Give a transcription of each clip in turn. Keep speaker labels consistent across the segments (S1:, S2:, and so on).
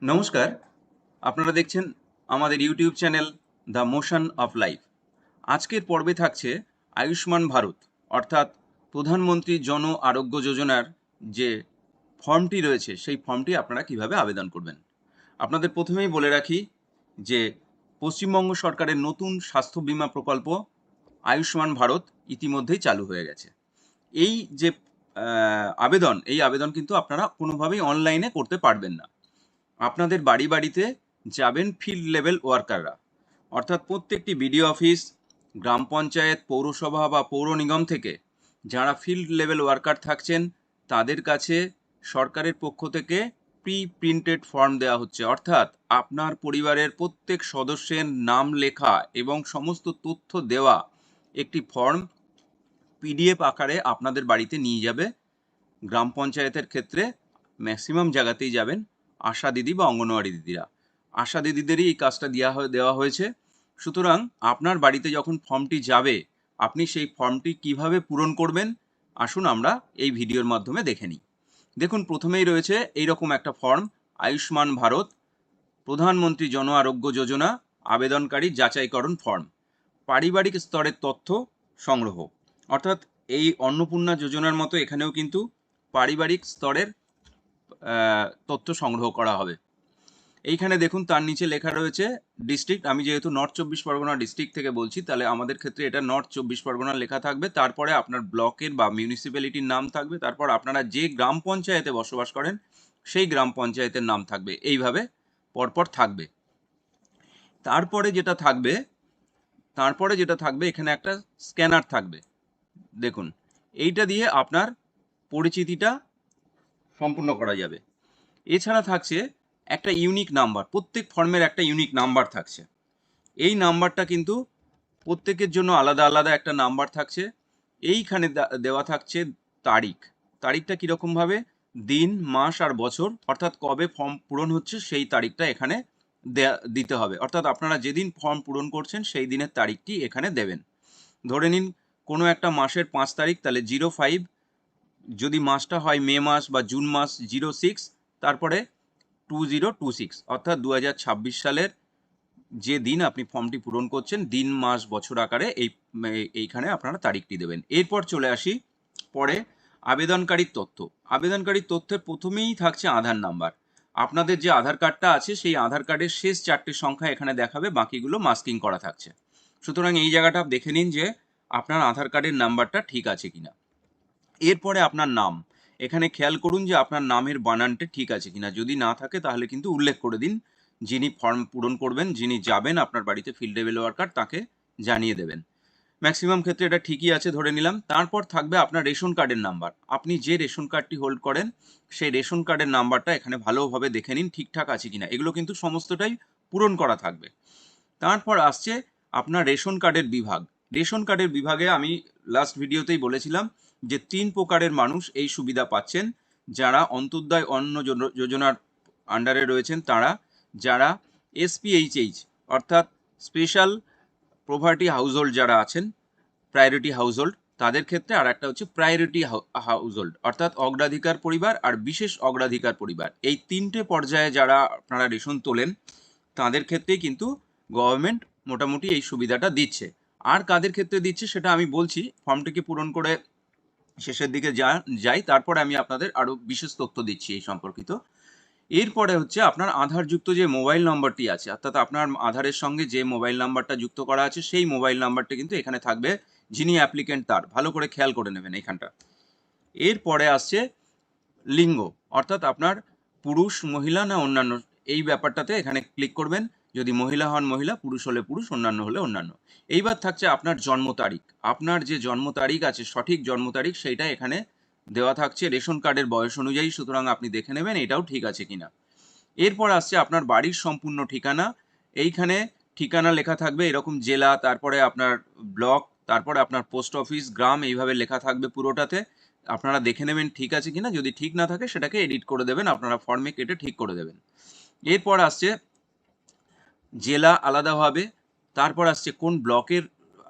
S1: নমস্কার, আপনারা দেখছেন আমাদের YouTube channel the motion of life. আজকের পর্বে থাকছে আয়ুষ্মান ভারত অর্থাৎ প্রধানমন্ত্রী জন আরোগ্য যোজনার যে ফর্মটি রয়েছে সেই ফর্মটি আপনারা কিভাবে আবেদন করবেন। আপনাদের প্রথমেই বলে রাখি যে পশ্চিমবঙ্গ সরকারের নতুন স্বাস্থ্য বীমা প্রকল্প আয়ুষ্মান ভারত ইতিমধ্যেই চালু হয়ে গেছে। এই যে এই আবেদন কিন্তু আপনারা কোনোভাবেই অনলাইনে করতে পারবেন না। আপনাদের বাড়ি বাড়িতে যাবেন ফিল্ড লেভেল ওয়ার্কাররা, অর্থাৎ প্রত্যেকটি বিডিও অফিস, গ্রাম পঞ্চায়েত, পৌরসভা বা পৌর নিগম থেকে যারা ফিল্ড লেভেল ওয়ার্কার থাকছেন তাদের কাছে সরকারের পক্ষ থেকে প্রি প্রিন্টেড ফর্ম দেওয়া হচ্ছে, অর্থাৎ আপনার পরিবারের প্রত্যেক সদস্যের নাম লেখা এবং সমস্ত তথ্য দেওয়া একটি ফর্ম পিডিএফ আকারে আপনাদের বাড়িতে নিয়ে যাবে। গ্রাম পঞ্চায়েতের ক্ষেত্রে ম্যাক্সিমাম জায়গাতেই যাবেন আশা দিদি বা অঙ্গনওয়াড়ি দিদিরা। আশা দিদিদেরই এই কাজটা দেওয়া হয়েছে। সুতরাং আপনার বাড়িতে যখন ফর্মটি যাবে, আপনি সেই ফর্মটি কিভাবে পূরণ করবেন আসুন আমরা এই ভিডিওর মাধ্যমে দেখে নিই। দেখুন, প্রথমেই রয়েছে এইরকম একটা ফর্ম, আয়ুষ্মান ভারত প্রধানমন্ত্রী জন আরোগ্য যোজনা আবেদনকারী যাচাইকরণ ফর্ম, পারিবারিক স্তরের তথ্য সংগ্রহ। অর্থাৎ এই অন্নপূর্ণা যোজনার মতো এখানেও কিন্তু পারিবারিক স্তরের তথ্য সংগ্রহ করা হবে। এইখানে দেখুন তার নিচে লেখা রয়েছে ডিস্ট্রিক্ট। আমি যেহেতু নর্থ চব্বিশ পরগনা ডিস্ট্রিক্ট থেকে বলছি, তাহলে আমাদের ক্ষেত্রে এটা নর্থ চব্বিশ পরগনা লেখা থাকবে। তারপরে আপনার ব্লকের বা মিউনিসিপ্যালিটির নাম থাকবে। তারপর আপনারা যে গ্রাম পঞ্চায়েতে বসবাস করেন সেই গ্রাম পঞ্চায়েতের নাম থাকবে। এইভাবে পরপর থাকবে। তারপরে যেটা থাকবে এখানে একটা স্ক্যানার থাকবে। দেখুন, এইটা দিয়ে আপনার পরিচিতিটা সম্পূর্ণ করা যাবে। এছাড়া থাকছে একটা ইউনিক নাম্বার, প্রত্যেক ফর্মের একটা ইউনিক নাম্বার থাকছে। এই নাম্বারটা কিন্তু প্রত্যেকের জন্য আলাদা আলাদা একটা নাম্বার থাকছে। এইখানে দেওয়া থাকছে তারিখ। তারিখটা কীরকমভাবে, দিন, মাস আর বছর, অর্থাৎ কবে ফর্ম পূরণ হচ্ছে সেই তারিখটা এখানে দিতে হবে। অর্থাৎ আপনারা যেদিন ফর্ম পূরণ করছেন সেই দিনের তারিখটি এখানে দেবেন। ধরে নিন কোনো একটা মাসের 5 তারিখ, তাহলে 05, যদি মাসটা হয় মে মাস বা জুন মাস 06, তারপরে 2026, অর্থাৎ 2026 সালের যে দিন আপনি ফর্মটি পূরণ করছেন, দিন মাস বছর আকারে এইখানে আপনারা তারিখটি দেবেন। এরপর চলে আসি পরে আবেদনকারীর তথ্য। আবেদনকারীর তথ্যের প্রথমেই থাকছে আধার নাম্বার। আপনাদের যে আধার কার্ডটা আছে সেই আধার কার্ডের শেষ 4টে সংখ্যা এখানে দেখাবে, বাকিগুলো মাস্কিং করা থাকছে। সুতরাং এই জায়গাটা দেখে নিন যে আপনার আধার কার্ডের নাম্বারটা ঠিক আছে কিনা। এরপরে আপনার নাম, এখানে খেয়াল করুন যে আপনার নামের বানানটা ঠিক আছে কিনা। যদি না থাকে তাহলে কিন্তু উল্লেখ করে দিন, যিনি ফর্ম পূরণ করবেন, যিনি যাবেন আপনার বাড়িতে ফিল্ড লেভেল ওয়ার্কার, তাকে জানিয়ে দেবেন। ম্যাক্সিমাম ক্ষেত্রে এটা ঠিকই আছে ধরে নিলাম। তারপর থাকবে আপনার রেশন কার্ডের নাম্বার। আপনি যে রেশন কার্ডটি হোল্ড করেন সেই রেশন কার্ডের নাম্বারটা এখানে ভালোভাবে দেখে নিন ঠিকঠাক আছে কিনা। এগুলো কিন্তু সমস্তটাই পূরণ করা থাকবে। তারপর আসছে আপনার রেশন কার্ডের বিভাগ। রেশন কার্ডের বিভাগে আমি লাস্ট ভিডিওতেই বলেছিলাম যে 3 প্রকারের মানুষ এই সুবিধা পাচ্ছেন। যারা অন্তর্দয় অন্ন যোজনার আন্ডারে রয়েছেন তারা, যারা SPHH অর্থাৎ স্পেশাল প্রভার্টি হাউসহোল্ড যারা আছেন, প্রায়োরিটি হাউসহোল্ড, তাদের ক্ষেত্রে, আর একটা হচ্ছে প্রায়োরিটি হাউসহোল্ড অর্থাৎ অগ্রাধিকার পরিবার আর বিশেষ অগ্রাধিকার পরিবার। এই 3টে পর্যায়ে যারা আপনারা রেশন তোলেন তাদের ক্ষেত্রেই কিন্তু গভর্নমেন্ট মোটামুটি এই সুবিধাটা দিচ্ছে। আর কাদের ক্ষেত্রে দিচ্ছে সেটা আমি বলছি, ফর্মটিকে পূরণ করে শেষের দিকে যাই, তারপরে আমি আপনাদের আরও বিশেষ তথ্য দিচ্ছি এই সম্পর্কিত। এরপরে হচ্ছে আপনার আধারযুক্ত যে মোবাইল নম্বরটি আছে, অর্থাৎ আপনার আধারের সঙ্গে যে মোবাইল নাম্বারটা যুক্ত করা আছে সেই মোবাইল নাম্বারটা কিন্তু এখানে থাকবে, যিনি অ্যাপ্লিকেন্ট তার। ভালো করে খেয়াল করে নেবেন এইখানটা। এরপরে আসছে লিঙ্গ, অর্থাৎ আপনার পুরুষ, মহিলা না অন্যান্য, এই ব্যাপারটাতে এখানে ক্লিক করবেন। যদি মহিলা হন মহিলা, পুরুষ হলে পুরুষ, অন্যান্য হলে অন্যান্য। এইবার থাকছে আপনার জন্ম তারিখ। আপনার যে জন্ম তারিখ আছে, সঠিক জন্ম তারিখ, সেইটা এখানে দেওয়া থাকছে রেশন কার্ডের বয়স অনুযায়ী। সুতরাং আপনি দেখে নেবেন এটাও ঠিক আছে কিনা। এরপর আসছে আপনার বাড়ির সম্পূর্ণ ঠিকানা। এইখানে ঠিকানা লেখা থাকবে এরকম জেলা, তারপরে আপনার ব্লক, তারপরে আপনার পোস্ট অফিস, গ্রাম, এইভাবে লেখা থাকবে পুরোটাতে। আপনারা দেখে নেবেন ঠিক আছে কিনা। যদি ঠিক না থাকে সেটাকে এডিট করে দেবেন, আপনারা ফর্মে কেটে ঠিক করে দেবেন। এরপর আসছে জেলা আলাদাভাবে, তারপর আসছে কোন ব্লকের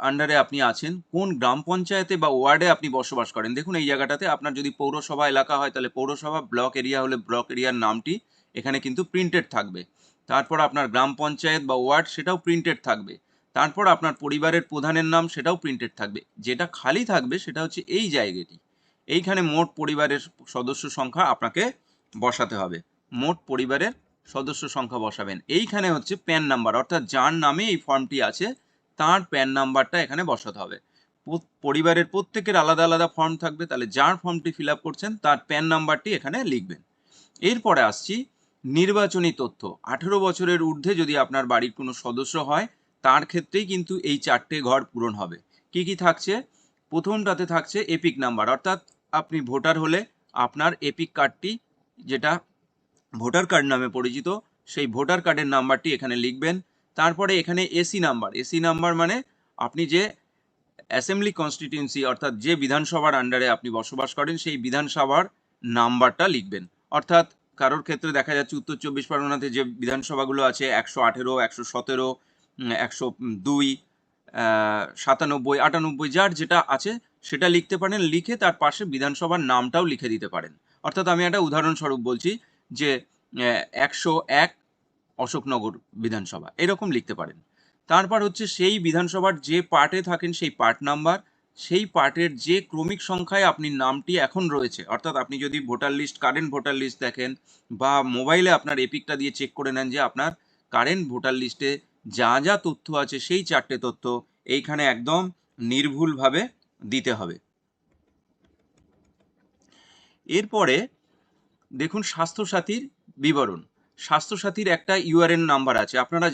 S1: আন্ডারে আপনি আছেন, কোন গ্রাম পঞ্চায়েতে বা ওয়ার্ডে আপনি বসবাস করেন। দেখুন এই জায়গাটাতে আপনার যদি পৌরসভা এলাকা হয় তাহলে পৌরসভা, ব্লক এরিয়া হলে ব্লক এরিয়ার নামটি এখানে কিন্তু প্রিন্টেড থাকবে। তারপর আপনার গ্রাম পঞ্চায়েত বা ওয়ার্ড সেটাও প্রিন্টেড থাকবে। তারপর আপনার পরিবারের প্রধানের নাম সেটাও প্রিন্টেড থাকবে। যেটা খালি থাকবে সেটা হচ্ছে এই জায়গাটি। এইখানে মোট পরিবারের সদস্য সংখ্যা আপনাকে বসাতে হবে। মোট পরিবারের সদস্য সংখ্যা বসাবেন। এইখানে হচ্ছে প্যান নাম্বার, অর্থাৎ যার নামে এই ফর্মটি আছে তার প্যান নাম্বারটা এখানে বসাতে হবে। পরিবারের প্রত্যেকের আলাদা আলাদা ফর্ম থাকবে, তাহলে যার ফর্মটি ফিল আপ করছেন তার প্যান নাম্বারটি এখানে লিখবেন। এরপরে আসছি নির্বাচনী তথ্য। 18 বছরের ঊর্ধ্বে যদি আপনার বাড়ির কোনো সদস্য হয় তার ক্ষেত্রেই কিন্তু এই 4টে ঘর পূরণ হবে। কি কি থাকছে? প্রথমটাতে থাকছে এপিক নাম্বার, অর্থাৎ আপনি ভোটার হলে আপনার এপিক কার্ডটি, যেটা ভোটার কার্ড নামে পরিচিত, সেই ভোটার কার্ডের নাম্বারটি এখানে লিখবেন। তারপরে এখানে এসি নাম্বার। এসি নাম্বার মানে আপনি যে অ্যাসেম্বলি কনস্টিটিউয়েন্সি, অর্থাৎ যে বিধানসভার আন্ডারে আপনি বসবাস করেন সেই বিধানসভার নাম্বারটা লিখবেন। অর্থাৎ কারোর ক্ষেত্রে দেখা যাচ্ছে উত্তর 24 পরগনাতে যে বিধানসভাগুলো আছে 118, 117, 102, 97, 98, যার যেটা আছে সেটা লিখতে পারেন। লিখে তার পাশে বিধানসভার নামটাও লিখে দিতে পারেন। অর্থাৎ আমি একটা উদাহরণস্বরূপ বলছি যে 101 অশোকনগর বিধানসভা, এরকম লিখতে পারেন। তারপর হচ্ছে সেই বিধানসভার যে পার্টে থাকেন সেই পার্ট নাম্বার, সেই পার্টের যে ক্রমিক সংখ্যায় আপনি নামটি এখন রয়েছে, অর্থাৎ আপনি যদি voter list, current voter list দেখেন বা মোবাইলে আপনার এপিকটা দিয়ে চেক করে নেন যে আপনার কারেন্ট ভোটার লিস্টে যা যা তথ্য আছে সেই 4টে তথ্য এইখানে একদম নির্ভুলভাবে দিতে হবে। এরপরে দেখুন স্বাস্থ্যসাথীর বিবরণ। স্বাস্থ্যসাথীর একটা ইউআরএন নাম্বার আছে। আপনারা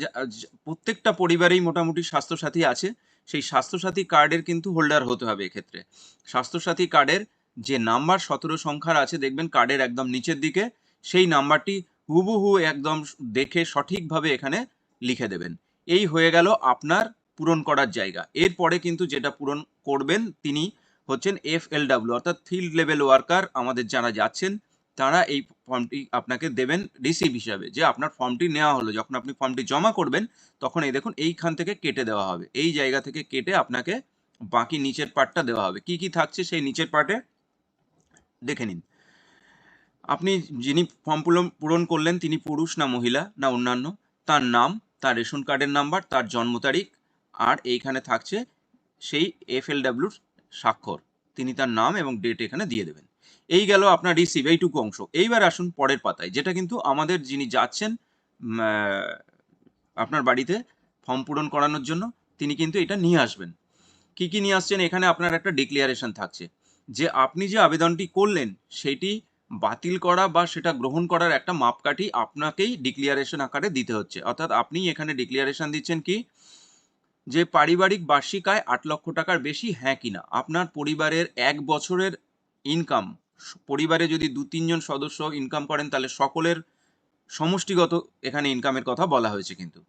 S1: প্রত্যেকটা পরিবারেই মোটামুটি স্বাস্থ্যসাথী আছে। সেই স্বাস্থ্যসাথী কার্ডের কিন্তু হোল্ডার হতে হবে এক্ষেত্রে। স্বাস্থ্যসাথী কার্ডের যে নাম্বার 17 সংখ্যার আছে দেখবেন কার্ডের একদম নিচের দিকে, সেই নাম্বারটি হুবহু একদম দেখে সঠিকভাবে এখানে লিখে দেবেন। এই হয়ে গেল আপনার পূরণ করার জায়গা। এরপরে কিন্তু যেটা পূরণ করবেন তিনি হচ্ছেন FLW, অর্থাৎ ফিল্ড লেভেল ওয়ার্কার। আমাদের যারা যাচ্ছেন তারা এই ফর্মটি আপনাকে দেবেন রিসিভ হিসাবে, যে আপনার ফর্মটি নেওয়া হলো। যখন আপনি ফর্মটি জমা করবেন তখন এই দেখুন এইখান থেকে কেটে দেওয়া হবে, এই জায়গা থেকে কেটে আপনাকে বাকি নিচের পার্টটা দেওয়া হবে। কি কি থাকছে সেই নিচের পার্টে দেখে নিন। আপনি যিনি ফর্ম পূরণ করলেন তিনি পুরুষ না মহিলা না অন্যান্য, তার নাম, তার রেশন কার্ডের নাম্বার, তার জন্ম তারিখ, আর এইখানে থাকছে সেই FLWর স্বাক্ষর। তিনি তার নাম এবং ডেট এখানে দিয়ে দেবেন। এই গেল আপনার রিসিভ, এইটুকু অংশ। এইবার আসুন পরের পাতায়, যেটা কিন্তু আমাদের যিনি যাচ্ছেন আপনার বাড়িতে ফর্ম পূরণ করানোর জন্য তিনি কিন্তু এটা নিয়ে আসবেন। কি কি নিয়ে আসছেন? এখানে আপনার একটা ডিক্লারেশন থাকছে যে আপনি যে আবেদনটি করলেন সেটি বাতিল করা বা সেটা গ্রহণ করার একটা মাপকাঠি আপনাকেই ডিক্লারেশন আকারে দিতে হচ্ছে। অর্থাৎ আপনি এখানে ডিক্লারেশন দিচ্ছেন কি, যে পারিবারিক বার্ষিক আয় 8 লক্ষ টাকার বেশি হ্যাঁ কিনা, আপনার পরিবারের 1 বছরের ইনকাম, পরিবারে যদি 2-3 জন সদস্য ইনকাম করেন তাহলে সকলের সমষ্টিগত এখানে ইনকামের কথা বলা হয়েছে। কিন্তু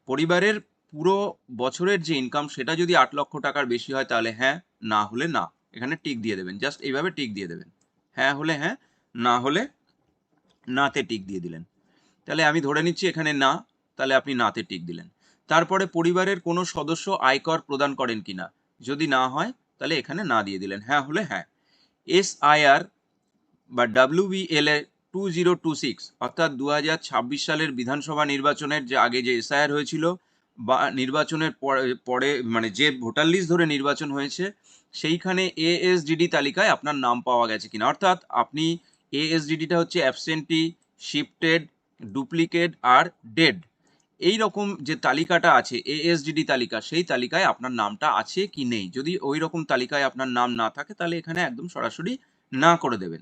S1: পরিবারের পুরো বছরের যে ইনকাম সেটা যদি 8 লক্ষ টাকার বেশি হয় তাহলে হ্যাঁ, না হলে না। এখানে টিক দিয়ে দেবেন, জাস্ট এইভাবে টিক দিয়ে দেবেন। হ্যাঁ হলে হ্যাঁ, না হলে নাতে টিক দিয়ে দিলেন। তাহলে আমি ধরে নিচ্ছি এখানে না, তাহলে আপনি নাতে টিক দিলেন। তারপরে পরিবারের কোনো সদস্য আয়কর প্রদান করেন কিনা, যদি না হয় তাহলে এখানে না দিয়ে দিলেন। হ্যাঁ হলে হ্যাঁ। SIR বা WBLA 2026, অর্থাৎ 2026 সালের বিধানসভা নির্বাচনের যে আগে যে SIR হয়েছিল বা নির্বাচনের পরে মানে যে ভোটার লিস্ট ধরে নির্বাচন হয়েছে সেইখানে ASDD তালিকায় আপনার নাম পাওয়া গেছে কিনা। অর্থাৎ আপনি ASDDটা হচ্ছে অ্যাবসেন্টি, শিফটেড, ডুপ্লিকেট আর ডেড, এই রকম যে তালিকাটা আছে ASDD তালিকা, সেই তালিকায় আপনার নামটা আছে কি নেই। যদি ওই রকম তালিকায় আপনার নাম না থাকে তাহলে এখানে একদম সরাসরি না করে দেবেন।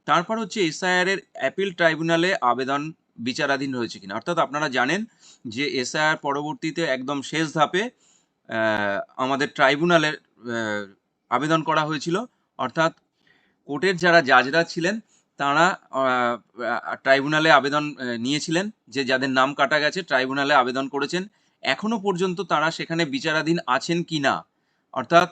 S1: তারপর হচ্ছে SIR এর অ্যাপিল ট্রাইব্যুনালে আবেদন বিচারাধীন রয়েছে কিনা। অর্থাৎ আপনারা জানেন যে SIR পরবর্তীতে একদম শেষ ধাপে আমাদের ট্রাইব্যুনালে আবেদন করা হয়েছিল। অর্থাৎ কোর্টের যারা জাজরা ছিলেন তারা ট্রাইব্যুনালে আবেদন নিয়েছিলেন, যে যাদের নাম কাটা গেছে ট্রাইব্যুনালে আবেদন করেছেন, এখনো পর্যন্ত তারা সেখানে বিচারাধীন আছেন কি না। অর্থাৎ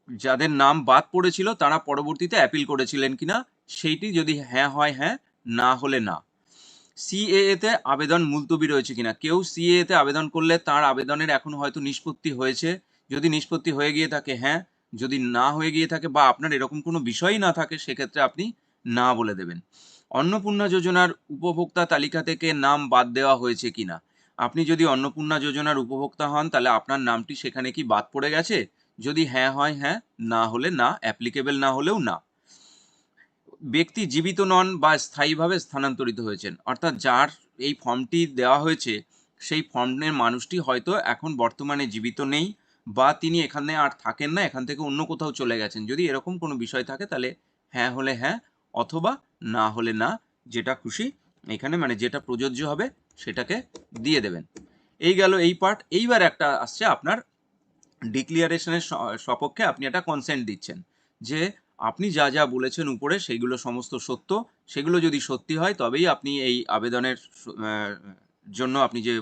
S1: যাদের নাম বাদ পড়েছিল তারা পরবর্তীতে অ্যাপিল করেছিলেন কিনা, সেইটি যদি হ্যাঁ হয় হ্যাঁ, না হলে না। CAA তে আবেদন মুলতবি রয়েছে কিনা। কেউ CAA তে আবেদন করলে তার আবেদনের এখনো হয়তো নিষ্পত্তি হয়েছে, যদি নিষ্পত্তি হয়ে গিয়ে থাকে হ্যাঁ, যদি না হয়ে গিয়ে থাকে বা আপনার এরকম কোনো বিষয়ই না থাকে সেক্ষেত্রে আপনি না বলে দেবেন। অন্নপূর্ণা যোজনার উপভোক্তা তালিকা থেকে নাম বাদ দেওয়া হয়েছে কিনা। আপনি যদি অন্নপূর্ণা যোজনার উপভোক্তা হন তাহলে আপনার নামটি সেখানে কি বাদ পড়ে গেছে? যদি হ্যাঁ হয় হ্যাঁ, না হলে না, অ্যাপ্লিকেবল না হলেও না। ব্যক্তি জীবিত নন বা স্থায়ীভাবে স্থানান্তরিত হয়েছেন, অর্থাৎ যার এই ফর্মটি দেওয়া হয়েছে সেই ফর্মের মানুষটি হয়তো এখন বর্তমানে জীবিত নেই বা তিনি এখানে আর থাকেন না, এখান থেকে অন্য কোথাও চলে গেছেন। যদি এরকম কোনো বিষয় থাকে তাহলে হ্যাঁ হলে হ্যাঁ, অথবা না হলে না, যেটা খুশি এখানে মানে যেটা প্রযোজ্য হবে সেটাকে দিয়ে দেবেন। এই গেল এই পার্ট। এইবার একটা আসছে আপনার ডিক্লিয়ারেশনের সপক্ষে আপনি একটা কনসেন্ট দিচ্ছেন যে আপনি যা যা বলেছেন উপরে সেগুলো সমস্ত সত্য। সেগুলো যদি সত্যি হয় তবেই আপনি এই আবেদনের জন্য আপনি যে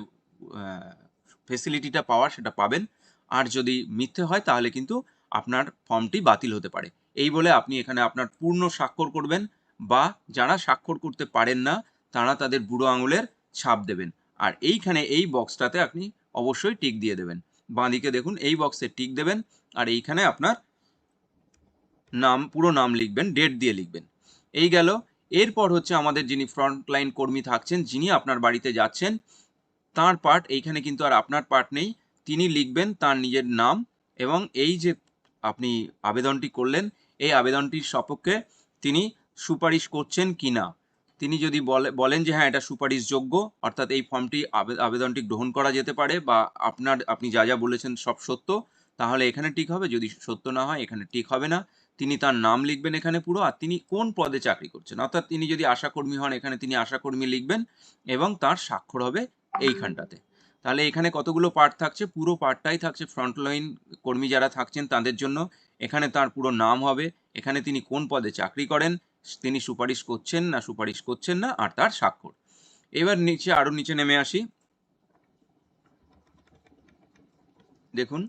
S1: ফেসিলিটিটা পাওয়ার সেটা পাবেন। আর যদি মিথ্যে হয় তাহলে কিন্তু আপনার ফর্মটি বাতিল হতে পারে। এই বলে আপনি এখানে আপনার পূর্ণ স্বাক্ষর করবেন, বা যারা স্বাক্ষর করতে পারেন না তারা তাদের বুড়ো আঙুলের ছাপ দেবেন। আর এইখানে এই বক্সটাতে আপনি অবশ্যই টিক দিয়ে দেবেন। বাঁদিকে দেখুন এই বক্সে টিক দেবেন, আর এইখানে আপনার নাম, পুরো নাম লিখবেন, ডেট দিয়ে লিখবেন। এই গেল। এরপর হচ্ছে আমাদের যিনি ফ্রন্টলাইন কর্মী থাকছেন, যিনি আপনার বাড়িতে যাচ্ছেন, তার পার্ট। এইখানে কিন্তু আর আপনার পার্ট নেই। তিনি লিখবেন তার নিজের নাম এবং এই যে আপনি আবেদনটি করলেন এই আবেদনটির সপক্ষে তিনি সুপারিশ করছেন কি না। তিনি যদি বলেন যে হ্যাঁ এটা সুপারিশযোগ্য, অর্থাৎ এই ফর্মটি আবেদনটি গ্রহণ করা যেতে পারে বা আপনি যা যা বলেছেন সব সত্য, তাহলে এখানে টিক হবে। যদি সত্য না হয় এখানে টিক হবে না। তিনি তার নাম লিখবেন এখানে পুরো, আর তিনি কোন পদে চাকরি করছেন, অর্থাৎ তিনি যদি আশাকর্মী হন এখানে তিনি আশাকর্মী লিখবেন এবং তার স্বাক্ষর হবে এইখানটাতে। তাহলে এখানে কতগুলো পার্ট থাকছে, পুরো পার্টটাই থাকছে ফ্রন্টলাইন কর্মী যারা থাকছেন তাদের জন্য। এখানে তার পুরো নাম হবে, এখানে তিনি কোন পদে চাকরি করেন, তিনি সুপারিশ করছেন না সুপারিশ করছেন না, আর তার স্বাক্ষর। এবার নিচে আরো নিচে নেমে আসি। দেখুন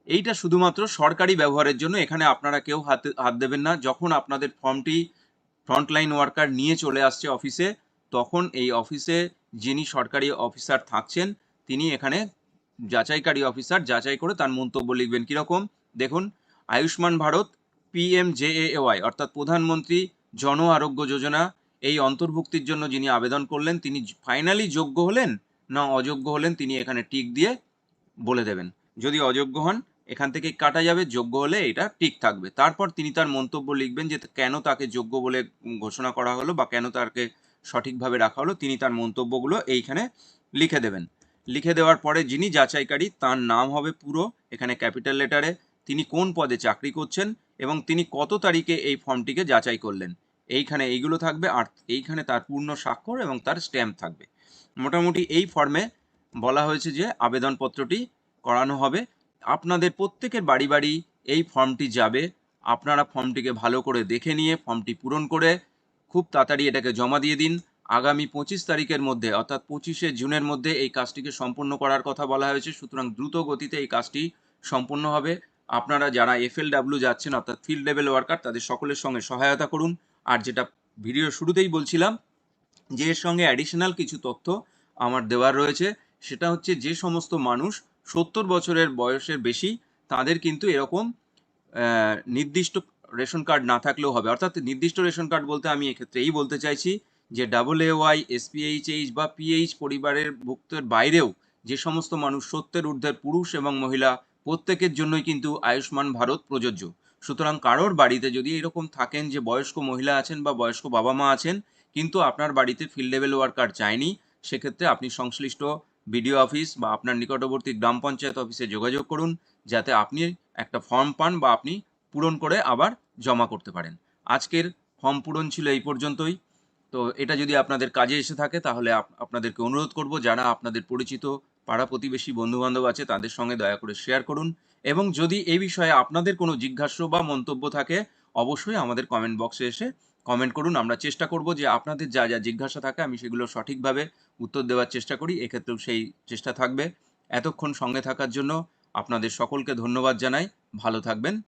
S1: এইটা শুধুমাত্র সরকারি ব্যবহারের জন্য, এখানে আপনারা কেউ হাত দেবেন না। যখন আপনাদের ফর্মটি ফ্রন্টলাইন ওয়ার্কার নিয়ে চলে আসছে অফিসে, তখন এই অফিসে যিনি সরকারি অফিসার থাকছেন তিনি এখানে যাচাইকারী অফিসার যাচাই করে তার মন্তব্য লিখবেন। কীরকম দেখুন, আয়ুষ্মান ভারত PMJAY অর্থাৎ প্রধানমন্ত্রী জন আরোগ্য যোজনা, এই অন্তর্ভুক্তির জন্য যিনি আবেদন করলেন তিনি ফাইনালি যোগ্য হলেন না অযোগ্য হলেন, তিনি এখানে টিক দিয়ে বলে দেবেন। যদি অযোগ্য হন এখান থেকে কাটা যাবে, যোগ্য হলে এটা ঠিক থাকবে। তারপর তিনি তার মন্তব্য লিখবেন যে কেন তাকে যোগ্য বলে ঘোষণা করা হলো বা কেন তাকে সঠিকভাবে রাখা হলো, তিনি তার মন্তব্যগুলো এইখানে লিখে দেবেন। লিখে দেওয়ার পরে যিনি যাচাইকারী তার নাম হবে পুরো এখানে ক্যাপিটাল লেটারে, তিনি কোন পদে চাকরি করছেন এবং তিনি কত তারিখে এই ফর্মটিকে যাচাই করলেন, এইখানে এইগুলো থাকবে। আর এইখানে তার পূর্ণ স্বাক্ষর এবং তার স্ট্যাম্প থাকবে। মোটামুটি এই ফর্মে বলা হয়েছে যে আবেদনপত্রটি করানো হবে। আপনাদের প্রত্যেকের বাড়ি বাড়ি এই ফর্মটি যাবে। আপনারা ফর্মটিকে ভালো করে দেখে নিয়ে ফর্মটি পূরণ করে খুব তাড়াতাড়ি এটাকে জমা দিয়ে দিন। আগামী 25 তারিখের মধ্যে অর্থাৎ 25শে জুনের মধ্যে এই কাজটিকে সম্পূর্ণ করার কথা বলা হয়েছে। সুতরাং দ্রুত গতিতে এই কাজটি সম্পূর্ণ হবে। আপনারা যারা FLW যাচ্ছেন অর্থাৎ ফিল্ড লেভেল ওয়ার্কার তাদের সকলের সঙ্গে সহায়তা করুন। আর যেটা ভিডিও শুরুতেই বলছিলাম যে এর সঙ্গে অ্যাডিশনাল কিছু তথ্য আমার দেওয়ার রয়েছে, সেটা হচ্ছে যে সমস্ত মানুষ 70 বছরের বয়সের বেশি তাদের কিন্তু এরকম নির্দিষ্ট রেশন কার্ড না থাকলেও হবে। অর্থাৎ নির্দিষ্ট রেশন কার্ড বলতে আমি এক্ষেত্রে এই বলতে চাইছি যে AAY, SPHH বা PH পরিবারের ভুক্তের বাইরেও যে সমস্ত মানুষ 70 ঊর্ধ্বের পুরুষ এবং মহিলা প্রত্যেকের জন্যই কিন্তু আয়ুষ্মান ভারত প্রযোজ্য। সুতরাং কারোর বাড়িতে যদি এরকম থাকেন যে বয়স্ক মহিলা আছেন বা বয়স্ক বাবা মা আছেন কিন্তু আপনার বাড়িতে ফিল্ড লেভেল ওয়ার্কার যায়নি, সেক্ষেত্রে আপনি সংশ্লিষ্ট বিডিও অফিস বা আপনার নিকটবর্তী গ্রাম পঞ্চায়েত অফিসে যোগাযোগ করুন, যাতে আপনি একটা ফর্ম পান বা আপনি পূরণ করে আবার জমা করতে পারেন। আজকের ফর্ম পূরণ ছিল এই পর্যন্তই। তো এটা যদি আপনাদের কাজে এসে থাকে তাহলে আপনাদেরকে অনুরোধ করব যারা আপনাদের পরিচিত পাড়া প্রতিবেশী বন্ধুবান্ধব আছে তাদের সঙ্গে দয়া করে শেয়ার করুন। এবং যদি এই বিষয়ে আপনাদের কোনো জিজ্ঞাস্য বা মন্তব্য থাকে অবশ্যই আমাদের কমেন্ট বক্সে এসে কমেন্ট করুন। আমরা চেষ্টা করব যে আপনাদের যা যা জিজ্ঞাসা থাকে আমি সেগুলো সঠিকভাবে উত্তর দেওয়ার চেষ্টা করি, এক্ষেত্রেও সেই চেষ্টা থাকবে। এতক্ষণ সঙ্গে থাকার জন্য আপনাদের সকলকে ধন্যবাদ জানাই। ভালো থাকবেন।